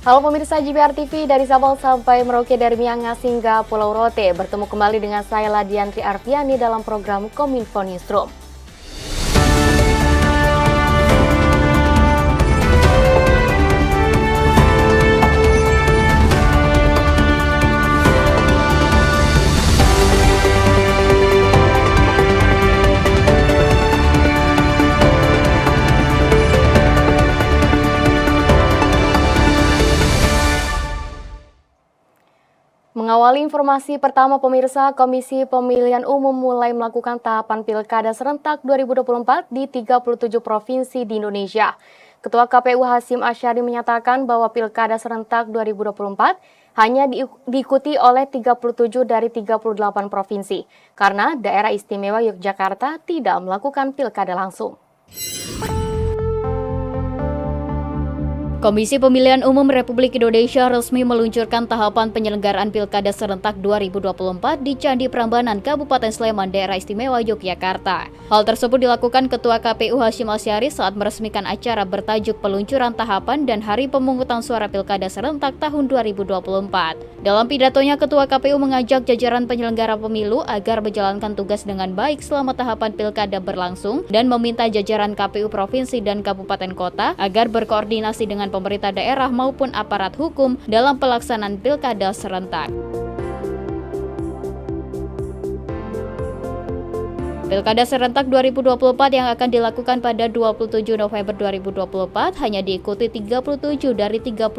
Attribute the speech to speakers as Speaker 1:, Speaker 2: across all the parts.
Speaker 1: Halo pemirsa JBR TV, dari Sabang sampai Merauke, dari Miangas hingga Pulau Rote. Bertemu kembali dengan saya Ladiantri Arfiani dalam program Kominfo Newsroom. Mengawali informasi pertama pemirsa, Komisi Pemilihan Umum mulai melakukan tahapan Pilkada serentak 2024 di 37 provinsi di Indonesia. Ketua KPU Hasyim Asyari menyatakan bahwa Pilkada serentak 2024 hanya diikuti oleh 37 dari 38 provinsi, karena daerah istimewa Yogyakarta tidak melakukan Pilkada langsung. Komisi Pemilihan Umum Republik Indonesia resmi meluncurkan tahapan penyelenggaraan Pilkada serentak 2024 di Candi Prambanan, Kabupaten Sleman, Daerah Istimewa Yogyakarta. Hal tersebut dilakukan Ketua KPU Hasyim Asyari saat meresmikan acara bertajuk Peluncuran Tahapan dan Hari Pemungutan Suara Pilkada Serentak tahun 2024. Dalam pidatonya, Ketua KPU mengajak jajaran penyelenggara pemilu agar menjalankan tugas dengan baik selama tahapan Pilkada berlangsung dan meminta jajaran KPU Provinsi dan Kabupaten Kota agar berkoordinasi dengan pemerintah daerah maupun aparat hukum dalam pelaksanaan Pilkada serentak. Pilkada serentak 2024 yang akan dilakukan pada 27 November 2024 hanya diikuti 37 dari 38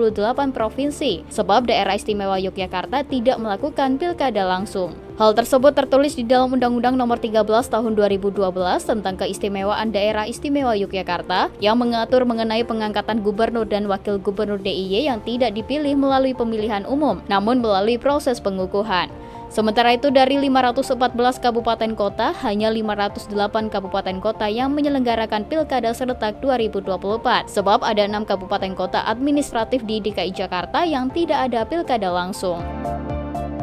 Speaker 1: provinsi, sebab daerah istimewa Yogyakarta tidak melakukan Pilkada langsung. Hal tersebut tertulis di dalam Undang-Undang Nomor 13 Tahun 2012 tentang Keistimewaan Daerah Istimewa Yogyakarta yang mengatur mengenai pengangkatan gubernur dan wakil gubernur DIY yang tidak dipilih melalui pemilihan umum, namun melalui proses pengukuhan. Sementara itu, dari 514 kabupaten kota, hanya 508 kabupaten kota yang menyelenggarakan Pilkada serentak 2024, sebab ada 6 kabupaten kota administratif di DKI Jakarta yang tidak ada Pilkada langsung.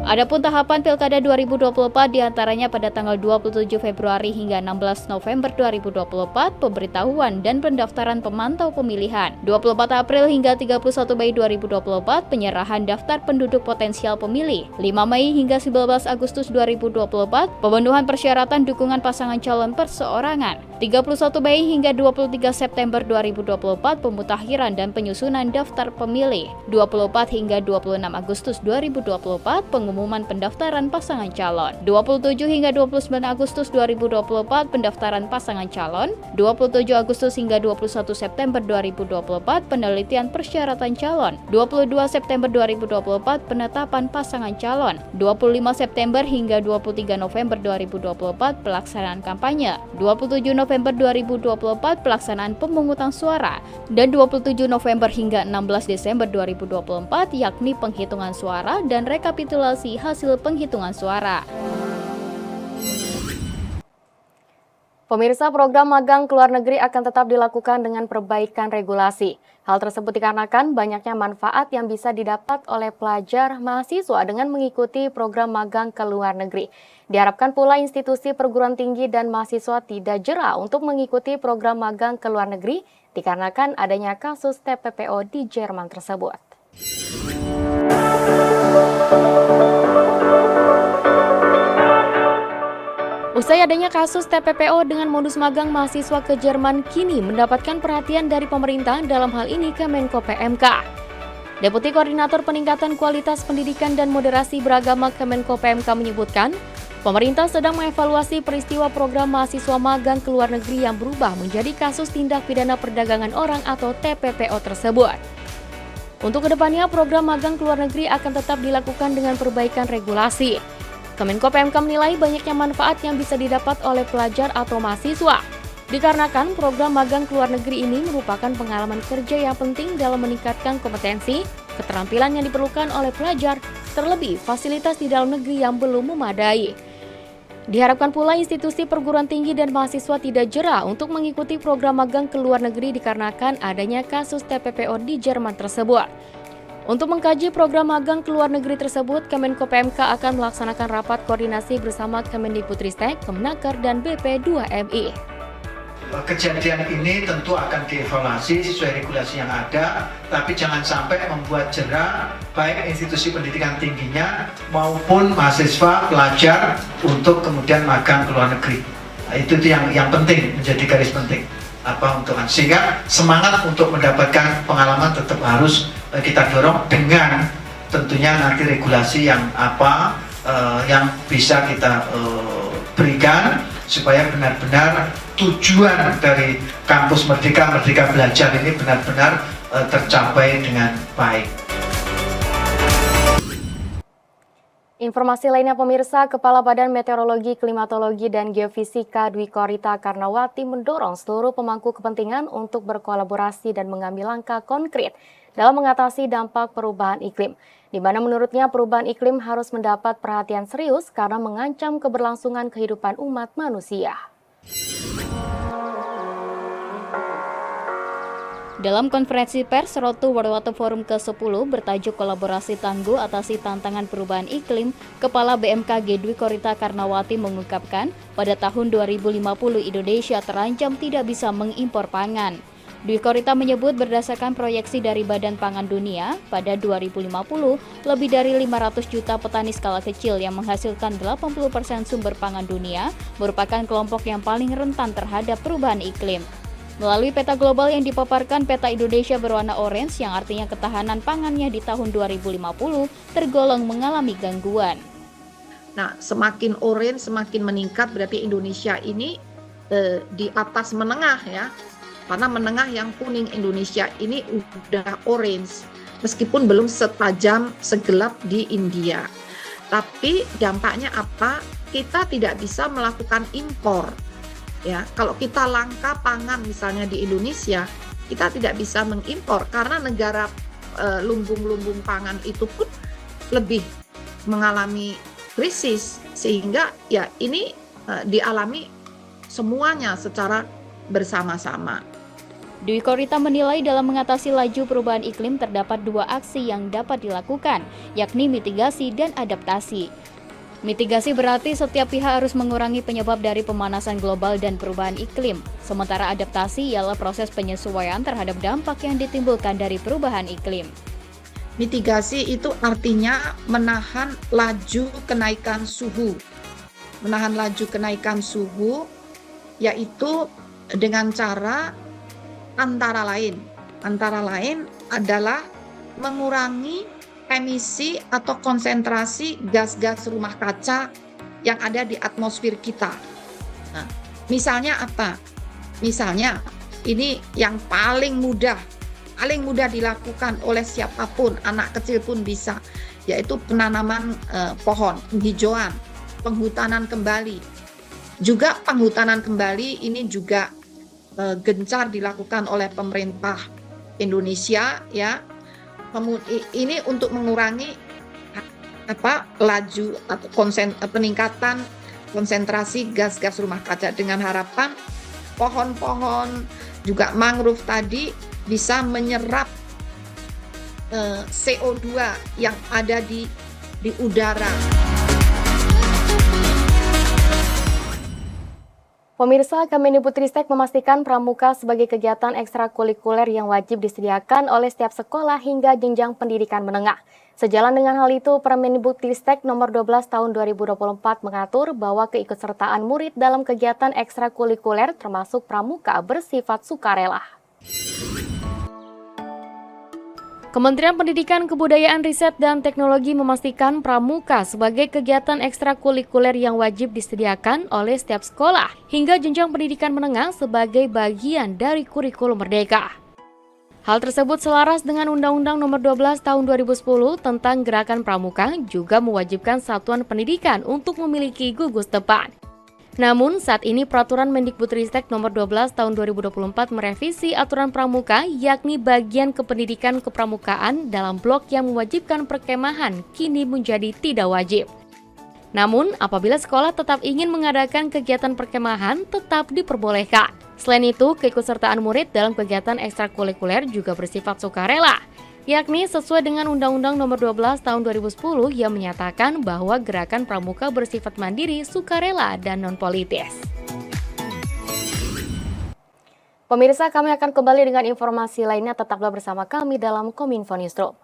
Speaker 1: Adapun tahapan Pilkada 2024 diantaranya pada tanggal 27 Februari hingga 16 November 2024, pemberitahuan dan pendaftaran pemantau pemilihan. 24 April hingga 31 Mei 2024, penyerahan daftar penduduk potensial pemilih. 5 Mei hingga 19 Agustus 2024, pemenuhan persyaratan dukungan pasangan calon perseorangan. 31 Mei hingga 23 September 2024, pemutakhiran dan penyusunan daftar pemilih. 24 hingga 26 Agustus 2024, pengumuman pendaftaran pasangan calon. 27 hingga 29 Agustus 2024, pendaftaran pasangan calon. 27 Agustus hingga 21 September 2024, penelitian persyaratan calon. 22 September 2024, penetapan pasangan calon. 25 September hingga 23 November 2024, pelaksanaan kampanye. 27 November 2024, pelaksanaan pemungutan suara. Dan 27 November hingga 16 Desember 2024, yakni penghitungan suara dan rekapitulasi hasil penghitungan suara. Pemirsa, program magang ke luar negeri akan tetap dilakukan dengan perbaikan regulasi. Hal tersebut dikarenakan banyaknya manfaat yang bisa didapat oleh pelajar mahasiswa dengan mengikuti program magang ke luar negeri. Diharapkan pula institusi perguruan tinggi dan mahasiswa tidak jera untuk mengikuti program magang ke luar negeri dikarenakan adanya kasus TPPO di Jerman tersebut. Usai adanya kasus TPPO dengan modus magang mahasiswa ke Jerman kini mendapatkan perhatian dari pemerintah, dalam hal ini Kemenko PMK. Deputi Koordinator Peningkatan Kualitas Pendidikan dan Moderasi Beragama Kemenko PMK menyebutkan, pemerintah sedang mengevaluasi peristiwa program mahasiswa magang ke luar negeri yang berubah menjadi kasus tindak pidana perdagangan orang atau TPPO tersebut. Untuk kedepannya, program magang ke luar negeri akan tetap dilakukan dengan perbaikan regulasi. Kemenko PMK menilai banyaknya manfaat yang bisa didapat oleh pelajar atau mahasiswa. Dikarenakan program magang ke luar negeri ini merupakan pengalaman kerja yang penting dalam meningkatkan kompetensi, keterampilan yang diperlukan oleh pelajar, terlebih fasilitas di dalam negeri yang belum memadai. Diharapkan pula institusi perguruan tinggi dan mahasiswa tidak jera untuk mengikuti program magang ke luar negeri dikarenakan adanya kasus TPPO di Jerman tersebut. Untuk mengkaji program magang ke luar negeri tersebut, Kemenko PMK akan melaksanakan rapat koordinasi bersama Kemendikbudristek, Kemenaker, dan BP2MI.
Speaker 2: kejadian ini tentu akan dievaluasi sesuai regulasi yang ada, tapi jangan sampai membuat jera baik institusi pendidikan tingginya maupun mahasiswa pelajar untuk kemudian magang ke luar negeri. Nah, itu yang penting, menjadi garis penting sehingga semangat untuk mendapatkan pengalaman tetap harus kita dorong dengan tentunya nanti regulasi yang yang bisa kita berikan supaya benar-benar tujuan dari kampus Merdeka Belajar ini benar-benar tercapai dengan baik.
Speaker 3: Informasi lainnya pemirsa, Kepala Badan Meteorologi, Klimatologi, dan Geofisika Dwi Korita Karnawati mendorong seluruh pemangku kepentingan untuk berkolaborasi dan mengambil langkah konkret dalam mengatasi dampak perubahan iklim, di mana menurutnya perubahan iklim harus mendapat perhatian serius karena mengancam keberlangsungan kehidupan umat manusia.
Speaker 1: Dalam konferensi pers Rotu World Water Forum ke-10 bertajuk Kolaborasi Tangguh Atasi Tantangan Perubahan Iklim, Kepala BMKG Dwi Korita Karnawati mengungkapkan pada tahun 2050 Indonesia terancam tidak bisa mengimpor pangan. Dwi Korita menyebut berdasarkan proyeksi dari Badan Pangan Dunia, pada 2050 lebih dari 500 juta petani skala kecil yang menghasilkan 80% sumber pangan dunia merupakan kelompok yang paling rentan terhadap perubahan iklim. Melalui peta global yang dipaparkan, peta Indonesia berwarna orange yang artinya ketahanan pangannya di tahun 2050 tergolong mengalami gangguan.
Speaker 4: Nah, semakin orange, semakin meningkat berarti Indonesia ini di atas menengah ya. Karena menengah yang kuning, Indonesia ini udah orange. Meskipun belum setajam segelap di India. Tapi dampaknya apa? Kita tidak bisa melakukan impor. Ya, kalau kita langka pangan misalnya di Indonesia, kita tidak bisa mengimpor karena negara lumbung-lumbung pangan itu pun lebih mengalami krisis, sehingga ya ini dialami semuanya secara bersama-sama.
Speaker 1: Dwi Korita menilai dalam mengatasi laju perubahan iklim terdapat dua aksi yang dapat dilakukan, yakni mitigasi dan adaptasi. Mitigasi berarti setiap pihak harus mengurangi penyebab dari pemanasan global dan perubahan iklim. Sementara adaptasi ialah proses penyesuaian terhadap dampak yang ditimbulkan dari perubahan iklim.
Speaker 4: Mitigasi itu artinya menahan laju kenaikan suhu. Menahan laju kenaikan suhu yaitu dengan cara antara lain adalah mengurangi emisi atau konsentrasi gas-gas rumah kaca yang ada di atmosfer kita. Nah, misalnya apa? Misalnya ini yang paling mudah dilakukan oleh siapapun, anak kecil pun bisa, yaitu penanaman pohon, penghijauan, penghutanan kembali. Juga penghutanan kembali ini juga gencar dilakukan oleh pemerintah Indonesia ya. Ini untuk mengurangi laju atau peningkatan konsentrasi gas-gas rumah kaca dengan harapan pohon-pohon juga mangrove tadi bisa menyerap CO2 yang ada di udara.
Speaker 3: Pemirsa, Kemendikbudristek memastikan pramuka sebagai kegiatan ekstrakurikuler yang wajib disediakan oleh setiap sekolah hingga jenjang pendidikan menengah. Sejalan dengan hal itu, Permendikbudristek nomor 12 tahun 2024 mengatur bahwa keikutsertaan murid dalam kegiatan ekstrakurikuler termasuk pramuka bersifat sukarela. Kementerian Pendidikan, Kebudayaan, Riset, dan Teknologi memastikan pramuka sebagai kegiatan ekstrakurikuler yang wajib disediakan oleh setiap sekolah hingga jenjang pendidikan menengah sebagai bagian dari kurikulum merdeka. Hal tersebut selaras dengan Undang-Undang Nomor 12 Tahun 2010 tentang Gerakan Pramuka juga mewajibkan satuan pendidikan untuk memiliki gugus depan. Namun, saat ini Peraturan Mendikbudristek Nomor 12 Tahun 2024 merevisi aturan pramuka, yakni bagian kependidikan kepramukaan dalam blok yang mewajibkan perkemahan kini menjadi tidak wajib. Namun, apabila sekolah tetap ingin mengadakan kegiatan perkemahan, tetap diperbolehkan. Selain itu, keikutsertaan murid dalam kegiatan ekstrakurikuler juga bersifat sukarela, yakni sesuai dengan Undang-Undang Nomor 12 Tahun 2010 yang menyatakan bahwa gerakan pramuka bersifat mandiri, sukarela, dan non-politis. Pemirsa, kami akan kembali dengan informasi lainnya. Tetaplah bersama kami dalam Kominfo Newsroom.